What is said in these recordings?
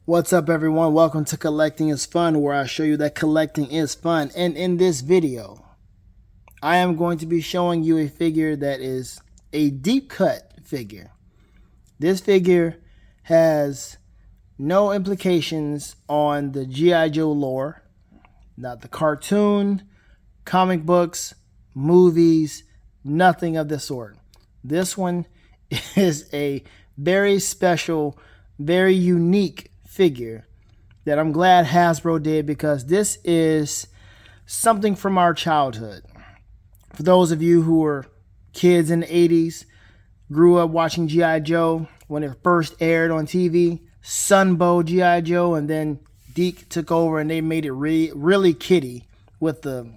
What's up, everyone? Welcome to Collecting is Fun, where I show you that collecting is fun. And in this video, I am going to be showing you a figure that is a deep cut figure. This figure has no implications on the G.I. Joe lore, not the cartoon, comic books, movies, nothing of the sort. This one is a very special, very unique figure that I'm glad Hasbro did, because this is something from our childhood. For those of you who were kids in the 80s, grew up watching G.I. Joe when it first aired on TV, Sunbow G.I. Joe, and then Deke took over and they made it really kiddie with the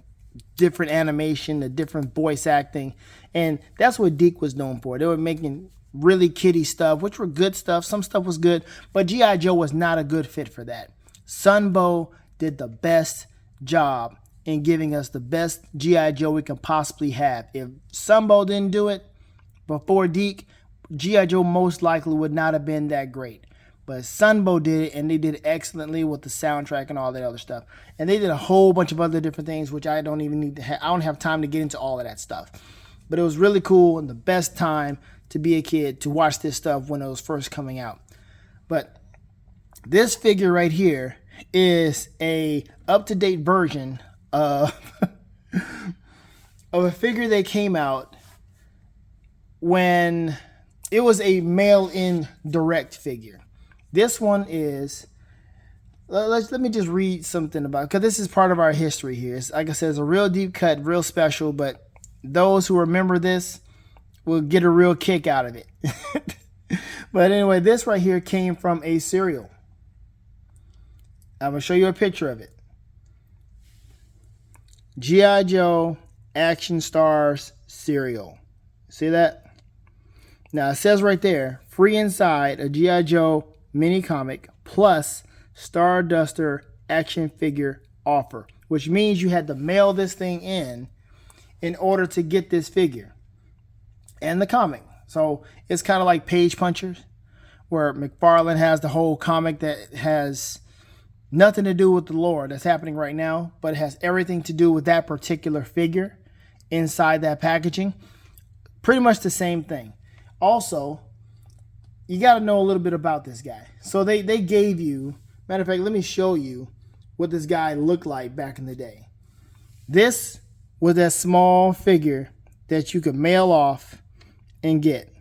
different animation, the different voice acting, and that's what Deke was known for. They were making really kiddie stuff, which were good stuff. Some stuff was good, but G.I. Joe was not a good fit for that. Sunbow did the best job in giving us the best G.I. Joe we can possibly have. If Sunbow didn't do it before Deke, G.I. Joe most likely would not have been that great. But Sunbow did it, and they did it excellently with the soundtrack and all that other stuff. And they did a whole bunch of other different things, which I don't even need to I don't have time to get into all of that stuff. But it was really cool and the best time to be a kid to watch this stuff when it was first coming out. But this figure right here is a up-to-date version of a figure that came out when it was a mail-in direct figure. This one is, let me just read something about it, because this is part of our history here. It's, like I said, it's a real deep cut, real special, but those who remember this will get a real kick out of it. But anyway, this right here came from a cereal. I'm going to show you a picture of it. G.I. Joe Action Stars Cereal. See that? Now it says right there, free inside, a G.I. Joe mini comic plus Starduster action figure offer, which means you had to mail this thing in order to get this figure and the comic. So it's kind of like Page Punchers, where McFarlane has the whole comic that has nothing to do with the lore that's happening right now, but it has everything to do with that particular figure inside that packaging. Pretty much the same thing. Also, you got to know a little bit about this guy. So they gave you, matter of fact, let me show you what this guy looked like back in the day. This was that small figure that you could mail off and get.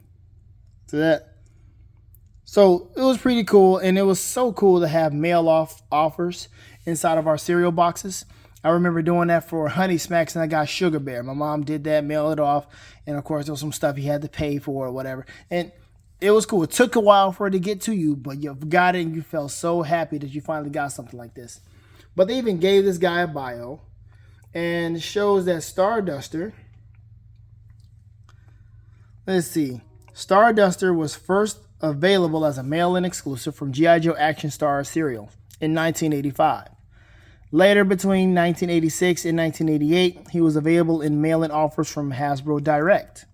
So it was pretty cool, and it was so cool to have mail off offers inside of our cereal boxes. I remember doing that for Honey Smacks, and I got Sugar Bear. My mom did that, mail it off, and of course there was some stuff you had to pay for or whatever. And it was cool. It took a while for it to get to you, but you got it and you felt so happy that you finally got something like this. But they even gave this guy a bio, and it shows that Starduster, let's see, Starduster was first available as a mail-in exclusive from G.I. Joe Action Stars Cereal in 1985. Later, between 1986 and 1988, he was available in mail-in offers from Hasbro Direct.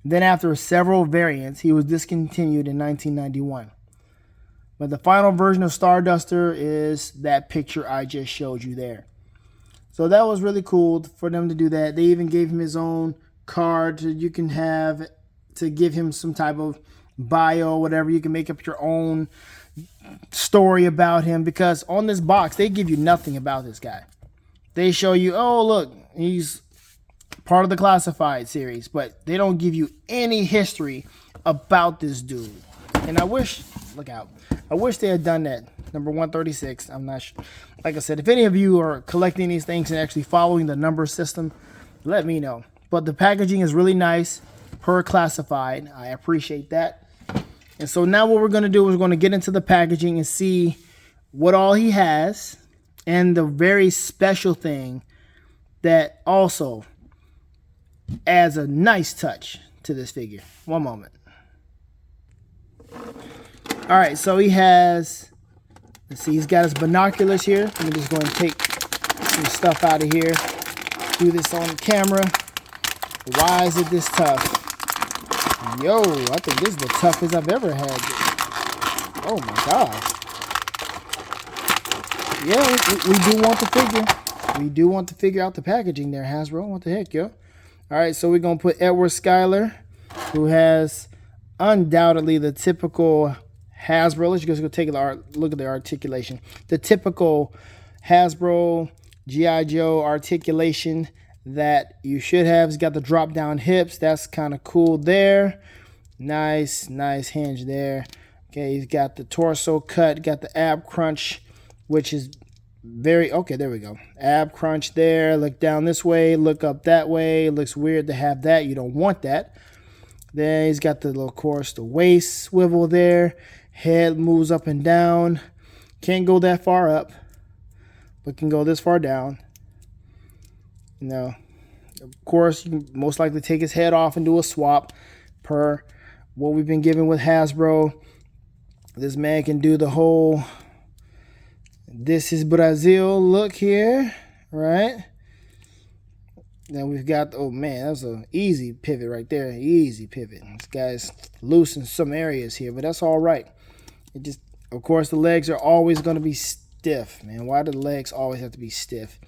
Then, after several variants, he was discontinued in 1991. But the final version of Starduster is that picture I just showed you there. So that was really cool for them to do that. They even gave him his own card you can have to give him some type of bio or whatever. You can make up your own story about him, because on this box they give you nothing about this guy. They show you, oh look, he's part of the classified series, but they don't give you any history about this dude. And I wish, look out, I wish they had done that. Number 136. I'm not sure. Like I said, if any of you are collecting these things and actually following the number system, let me know. But the packaging is really nice per classified. I appreciate that. And so now what we're going to do is we're going to get into the packaging and see what all he has, and the very special thing that also adds a nice touch to this figure. One moment. All right, so he has, let's see, he's got his binoculars here. Let me just go and take some stuff out of here. Do this on camera. Why is it this tough? Yo, I think this is the toughest I've ever had. Oh my God. Yeah, we do want the figure. We do want to figure out the packaging there, Hasbro. What the heck, yo? All right, so we're going to put Edward Skylar, who has undoubtedly the typical Hasbro. Let's just go take a look at the articulation. The typical Hasbro G.I. Joe articulation that you should have. He's got the drop down hips. That's kind of cool there. Nice hinge there. Okay, he's got the torso cut, got the ab crunch, which is very, okay, there we go. Ab crunch there. Look down this way, look up that way. It looks weird to have that. You don't want that. Then he's got the little, of course, the waist swivel there. Head moves up and down. Can't go that far up, but can go this far down. You know, of course, you can most likely take his head off and do a swap per what we've been given with Hasbro. This man can do the whole "This is Brazil" look here, right? Then we've got, oh man, that's an easy pivot right there. Easy pivot. This guy's loose in some areas here, but that's all right. It just, of course, the legs are always going to be stiff, man. Why do the legs always have to be stiff?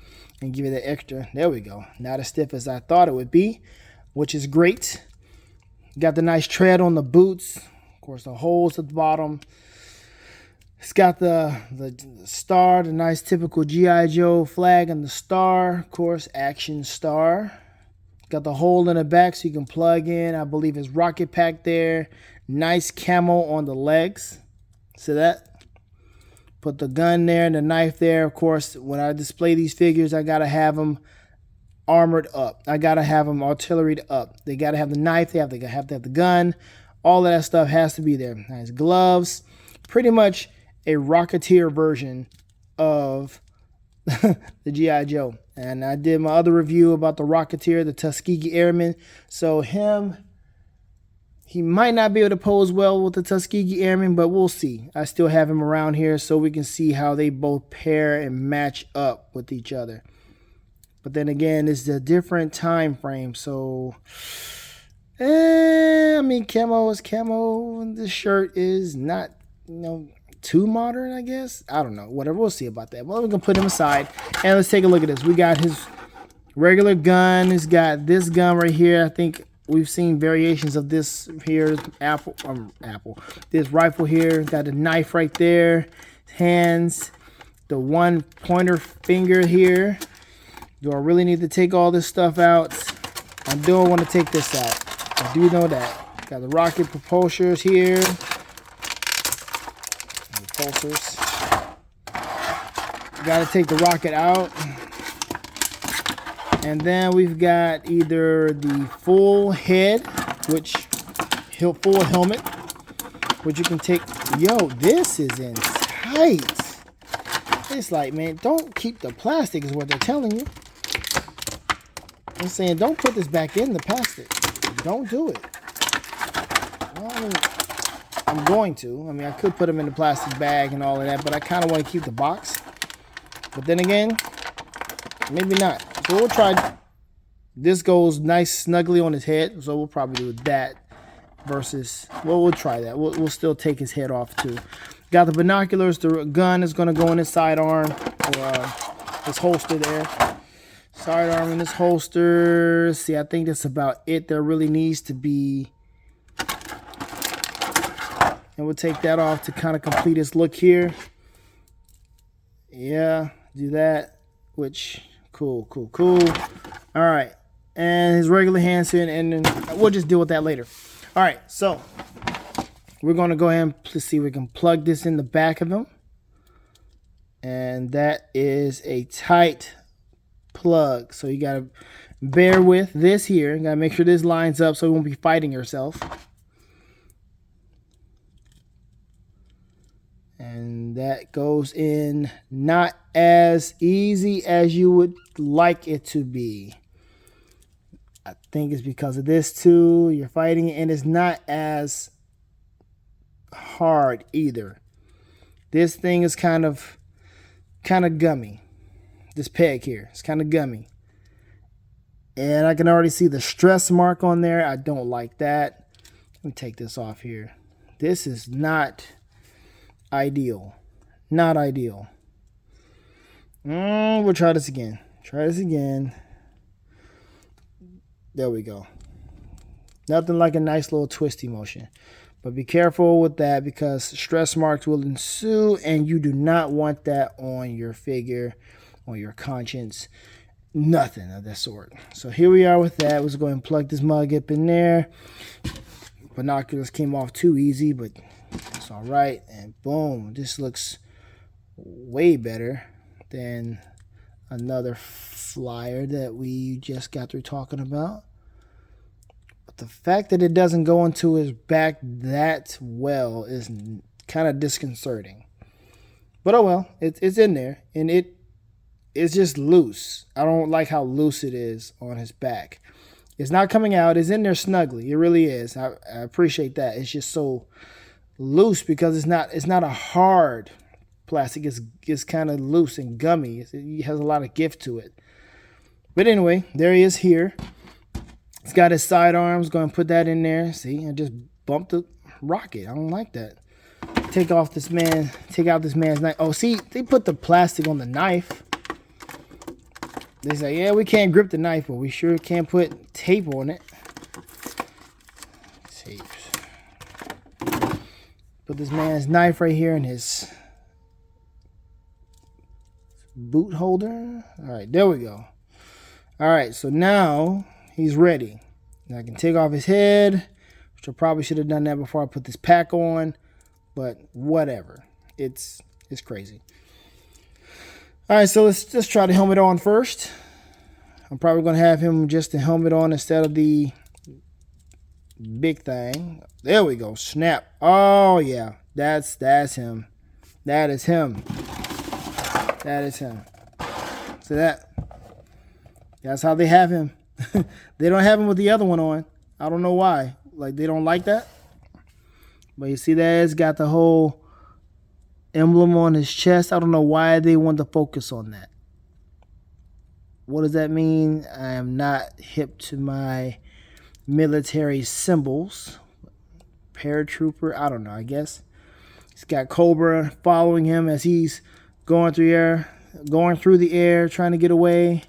And give it that extra. There we go. Not as stiff as I thought it would be, which is great. Got the nice tread on the boots. Of course, the holes at the bottom. It's got the star, the nice typical G.I. Joe flag and the star. Of course, Action Star. Got the hole in the back so you can plug in, I believe, his rocket pack there. Nice camo on the legs. See that? Put the gun there and the knife there. Of course, when I display these figures, I got to have them armored up. I got to have them artilleried up. They got to have the knife. They have to have the gun. All of that stuff has to be there. Nice gloves. Pretty much a Rocketeer version of the G.I. Joe. And I did my other review about the Rocketeer, the Tuskegee Airman. So he might not be able to pose well with the Tuskegee Airman, but we'll see. I still have him around here so we can see how they both pair and match up with each other. But then again, it's a different time frame, so I mean, camo is camo. This shirt is not, too modern, I guess. I don't know. Whatever. We'll see about that. Well, we're going to put him aside. And let's take a look at this. We got his regular gun. He's got this gun right here. I think we've seen variations of this here. This rifle here. Got a knife right there. Hands. The one pointer finger here. Do I really need to take all this stuff out? I don't want to take this out. I do know that. Got the rocket propulsors here. Pulsers. Got to take the rocket out. And then we've got either the full head, full helmet, which you can take. Yo, this is in tight. It's like, man, don't keep the plastic is what they're telling you. I'm saying don't put this back in the plastic. Don't do it. Well, I'm going to. I mean, I could put them in the plastic bag and all of that, but I kind of want to keep the box. But then again, maybe not. So we'll try. This goes nice snugly on his head, so we'll probably do that versus, well, we'll try that. We'll still take his head off too. Got the binoculars. The gun is going to go in his sidearm, or his holster there. Sidearm in his holster. See, I think that's about it. There really needs to be. And we'll take that off to kind of complete his look here. Yeah, do that. Which, cool. All right. And his regular hands here, and then we'll just deal with that later. All right, so we're going to go ahead and see if we can plug this in the back of him. And that is a tight plug. So you got to bear with this here. You got to make sure this lines up so you won't be fighting yourself. And that goes in not as easy as you would like it to be. I think it's because of this too. You're fighting it, and it's not as hard either. This thing is kind of gummy. This peg here, it's kind of gummy. And I can already see the stress mark on there. I don't like that. Let me take this off here. This is not ideal. Not ideal. We'll try this again. Try this again. There we go. Nothing like a nice little twisty motion. But be careful with that because stress marks will ensue and you do not want that on your figure, on your conscience. Nothing of that sort. So here we are with that. Let's go ahead and plug this mug up in there. Binoculars came off too easy, but it's all right. And boom, this looks way better than another flyer that we just got through talking about. But the fact that it doesn't go into his back that well is kind of disconcerting. But oh well, it's in there, and it's just loose. I don't like how loose it is on his back. It's not coming out. It's in there snugly. It really is. I appreciate that. It's just so loose because it's not a hard plastic. It's kind of loose and gummy. It has a lot of gift to it. But anyway, there he is here. He's got his sidearms. Going to put that in there. See, I just bumped the rocket. I don't like that. Take out this man's knife. Oh, see, they put the plastic on the knife. They say, yeah, we can't grip the knife, but we sure can put tape on it. Tape. Put this man's knife right here in his boot holder. All right, there we go. All right, so now he's ready. Now I can take off his head, which I probably should have done that before I put this pack on, but whatever. It's crazy. All right, so let's try the helmet on first. I'm probably going to have him just the helmet on instead of the big thing. There we go. Snap. Oh, yeah. That's him. That is him. That is him. So that's how they have him. They don't have him with the other one on. I don't know why. Like, they don't like that. But you see that it's got the whole emblem on his chest. I don't know why they want to focus on that. What does that mean? I am not hip to my military symbols. Paratrooper, I don't know, I guess. He's got Cobra following him as he's going through the air, trying to get away.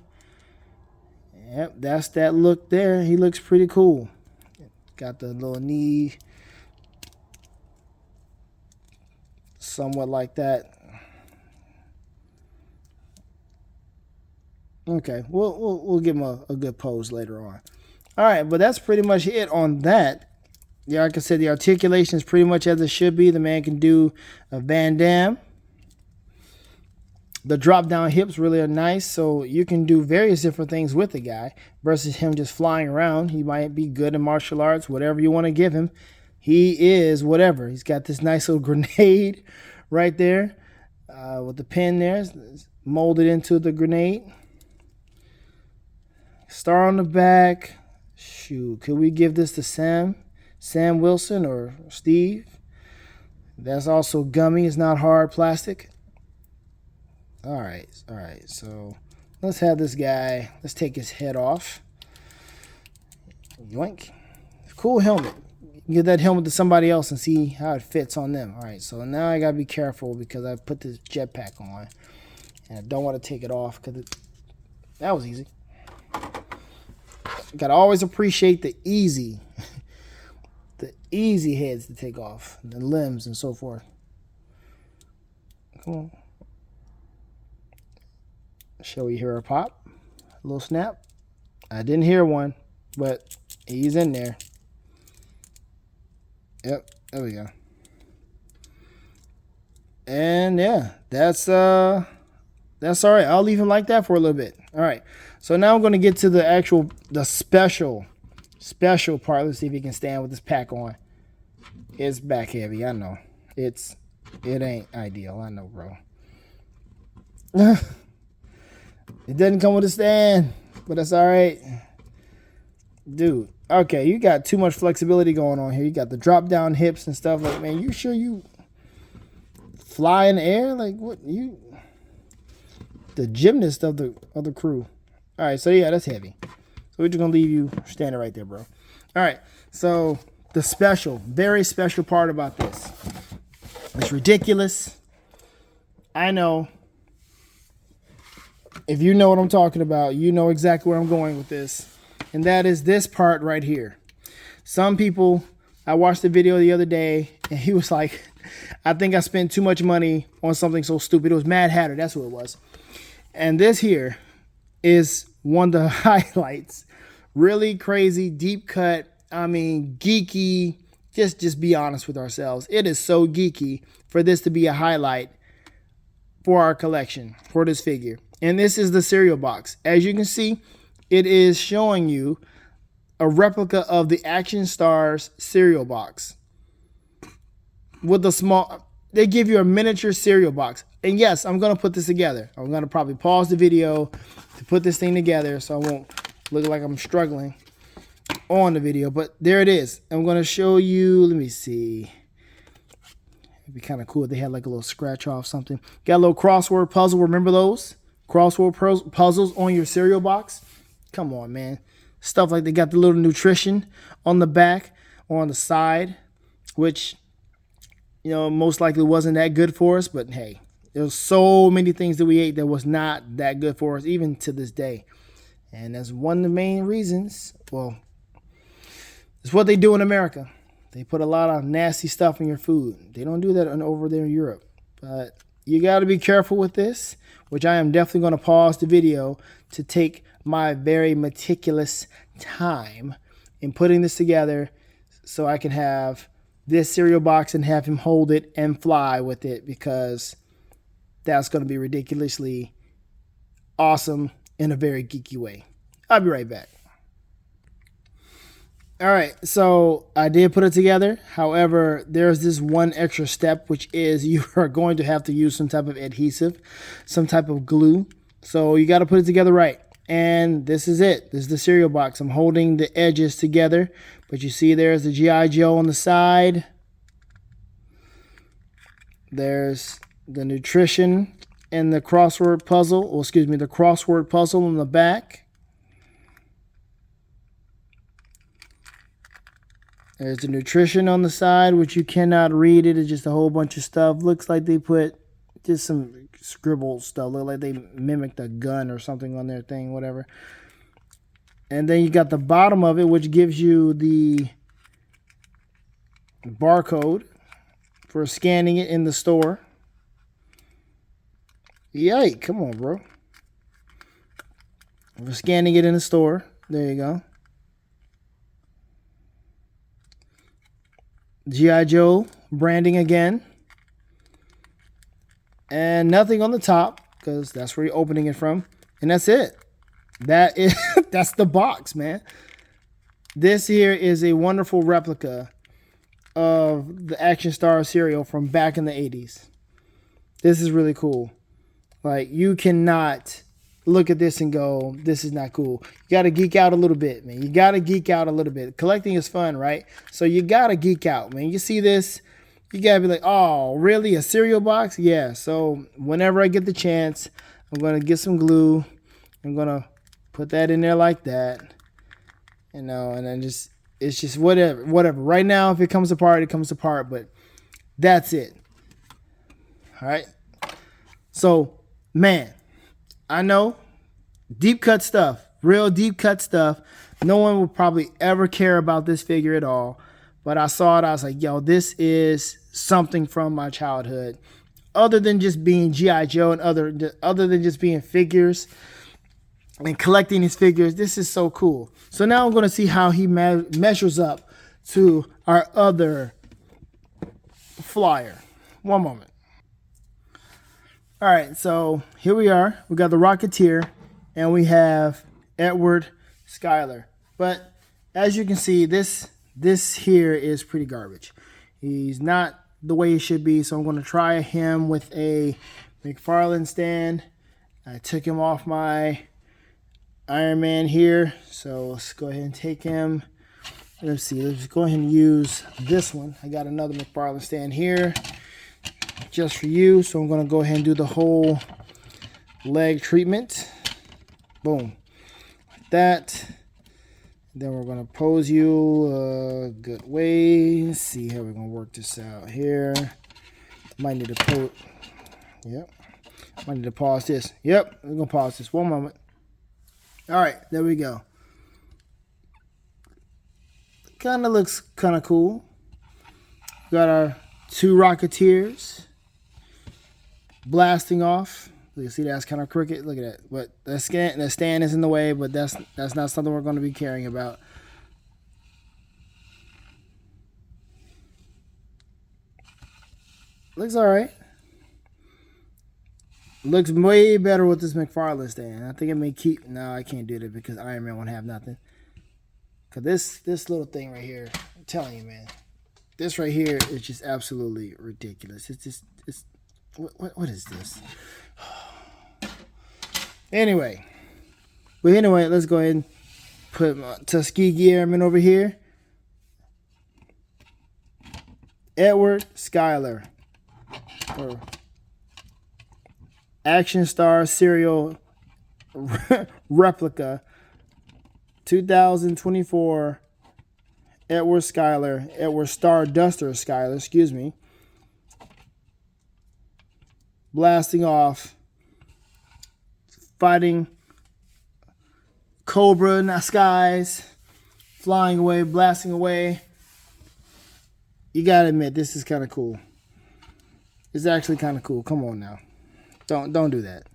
Yep, that's that look there. He looks pretty cool. Got the little knee. Somewhat like that. Okay, we'll give him a good pose later on. All right, but that's pretty much it on that. Yeah, like I said, the articulation is pretty much as it should be. The man can do a Van Damme. The drop down hips really are nice, so you can do various different things with the guy versus him just flying around. He might be good in martial arts, whatever you want to give him. He is whatever. He's got this nice little grenade right there with the pin there. It's molded into the grenade. Star on the back. Shoot, could we give this to Sam Wilson or Steve? That's also gummy. It's not hard plastic. All right. So let's have this guy. Let's take his head off. Yoink. Cool helmet. Give that helmet to somebody else and see how it fits on them. All right, so now I got to be careful because I put this jetpack on. And I don't want to take it off because that was easy. Got to always appreciate the easy heads to take off. The limbs and so forth. Come on. Shall we hear a pop? A little snap? I didn't hear one, but he's in there. Yep, there we go. And yeah, that's all right. I'll leave him like that for a little bit. All right. So now I'm going to get to the special part. Let's see if he can stand with this pack on. It's back heavy. I know. It ain't ideal. I know, bro. It doesn't come with a stand, but that's all right. Dude. Okay, you got too much flexibility going on here. You got the drop down hips and stuff. Like, man, you sure you fly in the air? Like, what? You the gymnast of the crew. All right, so yeah, that's heavy. So we're just gonna leave you standing right there, bro. All right, so the very special part about this. It's ridiculous. I know. If you know what I'm talking about, you know exactly where I'm going with this. And that is this part right here. Some people, I watched the video the other day, and he was like, I think I spent too much money on something so stupid. It was Mad Hatter. That's what it was. And this here is one of the highlights. Really crazy, deep cut. I mean, geeky. Just be honest with ourselves. It is so geeky for this to be a highlight for our collection, for this figure. And this is the cereal box. As you can see, it is showing you a replica of the Action Stars cereal box. With a small, they give you a miniature cereal box. And yes, I'm going to put this together. I'm going to probably pause the video to put this thing together so I won't look like I'm struggling on the video. But there it is. I'm going to show you, let me see. It'd be kind of cool if they had like a little scratch off something. Got a little crossword puzzle. Remember those? Crossword puzzles on your cereal box? Come on, man. Stuff like they got the little nutrition on the back or on the side, which, you know, most likely wasn't that good for us. But hey, there's so many things that we ate that was not that good for us, even to this day. And that's one of the main reasons. Well, it's what they do in America. They put a lot of nasty stuff in your food. They don't do that over there in Europe. But you got to be careful with this, which I am definitely going to pause the video to take my very meticulous time in putting this together so I can have this cereal box and have him hold it and fly with it, because that's going to be ridiculously awesome in a very geeky way. I'll be right back. All right, so I did put it together. However, there's this one extra step, which is you are going to have to use some type of adhesive, some type of glue. So you got to put it together right. And this is it. This is the cereal box. I'm holding the edges together, but you see there's the G.I. Joe on the side. There's the nutrition and the crossword puzzle. Well, excuse me, the crossword puzzle on the back. There's the nutrition on the side, which you cannot read it. It's just a whole bunch of stuff. Looks like they put just some scribbled stuff. Look like they mimicked a gun or something on their thing, whatever. And then you got the bottom of it, which gives you the barcode for scanning it in the store. Yike, come on, bro. For scanning it in the store. There you go. G.I. Joe branding again. And nothing on the top, because that's where you're opening it from. And that's it. That is that's the box, man. This here is a wonderful replica of the Action Stars cereal from back in the 80s. This is really cool. Like, you cannot look at this and go, this is not cool. You got to geek out a little bit, man. You got to geek out a little bit. Collecting is fun, right? So you got to geek out, man. You see this, you got to be like, oh, really? A cereal box? Yeah. So whenever I get the chance, I'm going to get some glue. I'm going to put that in there like that. You know, and then just, it's just whatever. Right now, if it comes apart, it comes apart. But that's it. All right. So, man, I know, deep cut stuff, real deep cut stuff. No one will probably ever care about this figure at all. But I saw it, I was like, yo, this is something from my childhood. Other than just being G.I. Joe and other than just being figures and collecting these figures, this is so cool. So now I'm going to see how he measures up to our other flyer. One moment. All right, so here we are. We got the Rocketeer, and we have Edward Skylar. But as you can see, this here is pretty garbage. He's not the way he should be, so I'm going to try him with a McFarlane stand. I took him off my Iron Man here, so let's go ahead and take him. Let's see, let's go ahead and use this one. I got another McFarlane stand here just for you, so I'm going to go ahead and do the whole leg treatment. Boom, like that. Then we're going to pose you a good way. Let's see how we're going to work this out here. Might need to pose. Yep. I need to pause this. Yep, we're going to pause this. One moment. All right, there we go. Kind of looks kind of cool. Got our 2 Rocketeers blasting off. You see that's kind of crooked. Look at that. But the stand is in the way, but that's not something we're going to be caring about. Looks all right. Looks way better with this McFarlane stand. I think it may keep. No, I can't do that because Iron Man won't have nothing. Cause this little thing right here, I'm telling you, man, this right here is just absolutely ridiculous. It's what is this? Anyway, let's go ahead and put my Tuskegee Airman over here. Edward Skylar, or Action Stars Cereal replica. 2024 Edward Starduster Skylar, excuse me. Blasting off, fighting Cobra in the skies, flying away, blasting away. You gotta admit, this is kind of cool. It's actually kind of cool. Come on now, don't do that.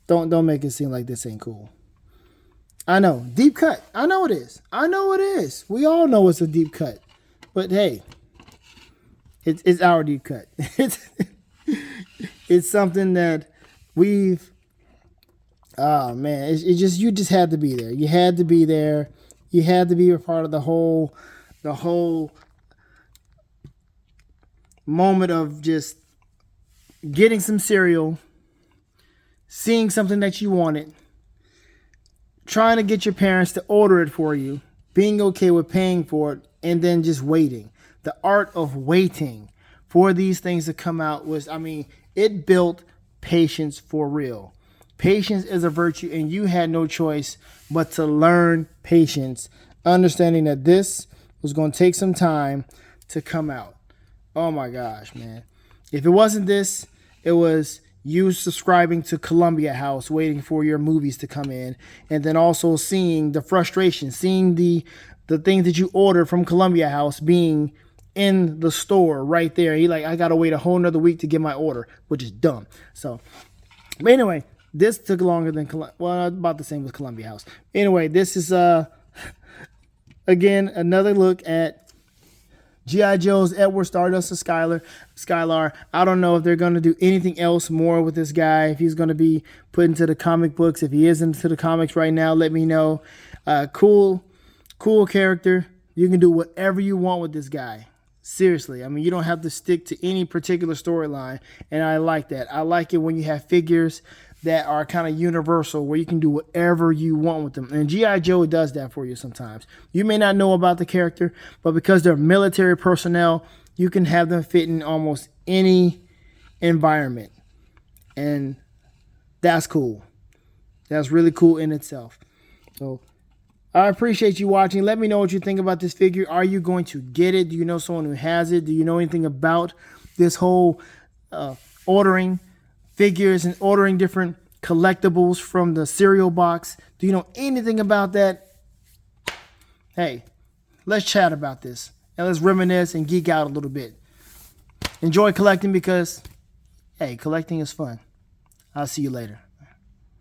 Don't make it seem like this ain't cool. I know, deep cut. I know it is. I know it is. We all know it's a deep cut. But hey, it's our deep cut. It's something that we've. Oh man, it's just you just had to be there. You had to be there. You had to be a part of the whole moment of just getting some cereal, seeing something that you wanted, trying to get your parents to order it for you, being okay with paying for it, and then just waiting. The art of waiting for these things to come out was, I mean, it built patience for real. Patience is a virtue, and you had no choice but to learn patience, understanding that this was going to take some time to come out. Oh my gosh, man. If it wasn't this, it was you subscribing to Columbia House, waiting for your movies to come in, and then also seeing the frustration, seeing the things that you ordered from Columbia House being in the store right there. You're like, I gotta wait a whole nother week to get my order, which is dumb. So, but anyway, this took longer than about the same with Columbia House. Anyway, this is again another look at G.I. Joe's Edward Starduster Skylar. I don't know if they're going to do anything else more with this guy. If he's going to be put into the comic books. If he is into the comics right now, let me know. Cool character. You can do whatever you want with this guy. Seriously. I mean, you don't have to stick to any particular storyline. And I like that. I like it when you have figures that are kind of universal, where you can do whatever you want with them. And G.I. Joe does that for you sometimes. You may not know about the character, but because they're military personnel, you can have them fit in almost any environment. And that's cool. That's really cool in itself. So I appreciate you watching. Let me know what you think about this figure. Are you going to get it? Do you know someone who has it? Do you know anything about this whole ordering figures and ordering different collectibles from the cereal box? Do you know anything about that? Hey, let's chat about this and let's reminisce and geek out a little bit. Enjoy collecting because, hey, collecting is fun. I'll see you later.